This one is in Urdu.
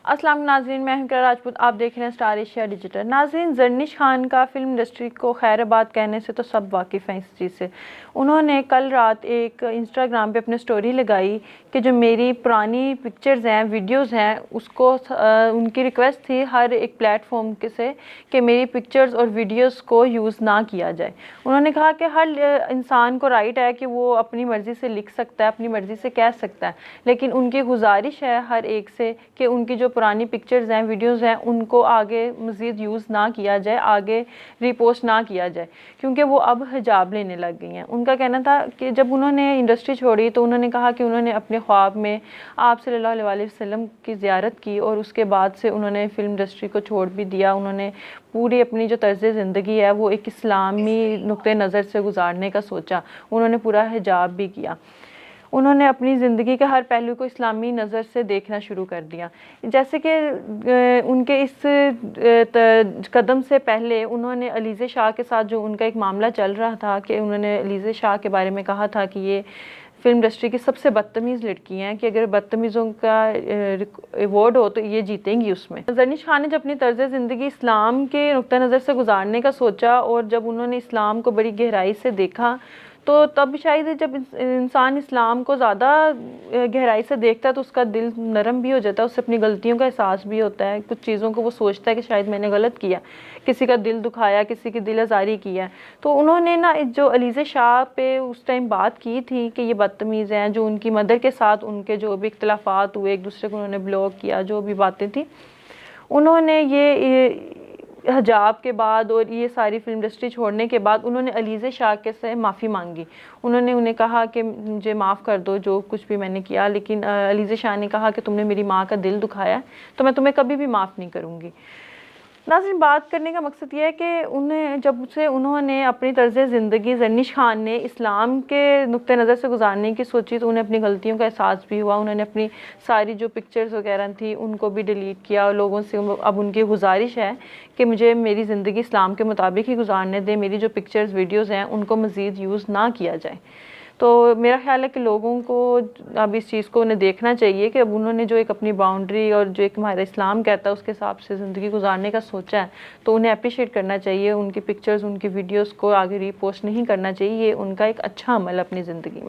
السلام علیکم ناظرین، میں ہوں اقرا راجپوت، آپ دیکھ رہے ہیں اسٹار ایشیا ڈیجیٹل۔ ناظرین، زرنش خان کا فلم انڈسٹری کو خیر آباد کہنے سے تو سب واقف ہیں اس چیز سے۔ انہوں نے کل رات ایک انسٹاگرام پہ اپنے سٹوری لگائی کہ جو میری پرانی پکچرز ہیں، ویڈیوز ہیں، اس کو ان کی ریکویسٹ تھی ہر ایک پلیٹ فارم سے کہ میری پکچرز اور ویڈیوز کو یوز نہ کیا جائے۔ انہوں نے کہا کہ ہر انسان کو رائٹ ہے کہ وہ اپنی مرضی سے لکھ سکتا ہے، اپنی مرضی سے کہہ سکتا ہے، لیکن ان کی گزارش ہے ہر ایک سے کہ ان کی جو پرانی پکچرز ہیں، ویڈیوز ہیں، ان کو آگے مزید یوز نہ کیا جائے، آگے ری پوسٹ نہ کیا جائے، کیونکہ وہ اب حجاب لینے لگ گئی ہیں۔ ان کا کہنا تھا کہ جب انہوں نے انڈسٹری چھوڑی تو انہوں نے کہا کہ انہوں نے اپنے خواب میں آپ صلی اللہ علیہ وسلم کی زیارت کی، اور اس کے بعد سے انہوں نے فلم انڈسٹری کو چھوڑ بھی دیا۔ انہوں نے پوری اپنی جو طرز زندگی ہے وہ ایک اسلامی نقطۂ نظر سے گزارنے کا سوچا۔ انہوں نے پورا حجاب بھی کیا۔ انہوں نے اپنی زندگی کے ہر پہلو کو اسلامی نظر سے دیکھنا شروع کر دیا۔ جیسے کہ ان کے اس قدم سے پہلے انہوں نے علیزے شاہ کے ساتھ جو ان کا ایک معاملہ چل رہا تھا کہ انہوں نے علیزے شاہ کے بارے میں کہا تھا کہ یہ فلم انڈسٹری کی سب سے بدتمیز لڑکی ہیں، کہ اگر بدتمیزوں کا ایوارڈ ہو تو یہ جیتیں گی اس میں۔ زرنش خان نے جب اپنی طرز زندگی اسلام کے نقطہ نظر سے گزارنے کا سوچا، اور جب انہوں نے اسلام کو بڑی گہرائی سے دیکھا، تو تب شاید جب انسان اسلام کو زیادہ گہرائی سے دیکھتا ہے تو اس کا دل نرم بھی ہو جاتا ہے، اس سے اپنی غلطیوں کا احساس بھی ہوتا ہے، کچھ چیزوں کو وہ سوچتا ہے کہ شاید میں نے غلط کیا، کسی کا دل دکھایا، کسی کی دل آزاری کیا ہے۔ تو انہوں نے جو علیزے شاہ پہ اس ٹائم بات کی تھی کہ یہ بدتمیز ہیں، جو ان کی مدر کے ساتھ ان کے جو بھی اختلافات ہوئے، ایک دوسرے کو انہوں نے بلاک کیا، جو بھی باتیں تھیں، انہوں نے یہ حجاب کے بعد اور یہ ساری فلم انڈسٹری چھوڑنے کے بعد انہوں نے علیزے شاہ کے سے معافی مانگی۔ انہوں نے انہیں کہا کہ مجھے معاف کر دو جو کچھ بھی میں نے کیا، لیکن علیزے شاہ نے کہا کہ تم نے میری ماں کا دل دکھایا ہے تو میں تمہیں کبھی بھی معاف نہیں کروں گی۔ ناظرین، بات کرنے کا مقصد یہ ہے کہ جب سے انہوں نے اپنی طرز زندگی زرنش خان نے اسلام کے نقطہ نظر سے گزارنے کی سوچی تو انہیں اپنی غلطیوں کا احساس بھی ہوا۔ انہوں نے اپنی ساری جو پکچرز وغیرہ تھیں ان کو بھی ڈیلیٹ کیا، اور لوگوں سے اب ان کی گزارش ہے کہ مجھے میری زندگی اسلام کے مطابق ہی گزارنے دیں، میری جو پکچرز ویڈیوز ہیں ان کو مزید یوز نہ کیا جائے۔ تو میرا خیال ہے کہ لوگوں کو اب اس چیز کو انہیں دیکھنا چاہیے کہ اب انہوں نے جو ایک اپنی باؤنڈری اور جو ایک ہمارا اسلام کہتا ہے اس کے حساب سے زندگی گزارنے کا سوچا ہے، تو انہیں اپریشیٹ کرنا چاہیے۔ ان کی پکچرز، ان کی ویڈیوز کو آگے ری پوسٹ نہیں کرنا چاہیے، یہ ان کا ایک اچھا عمل ہے اپنی زندگی میں۔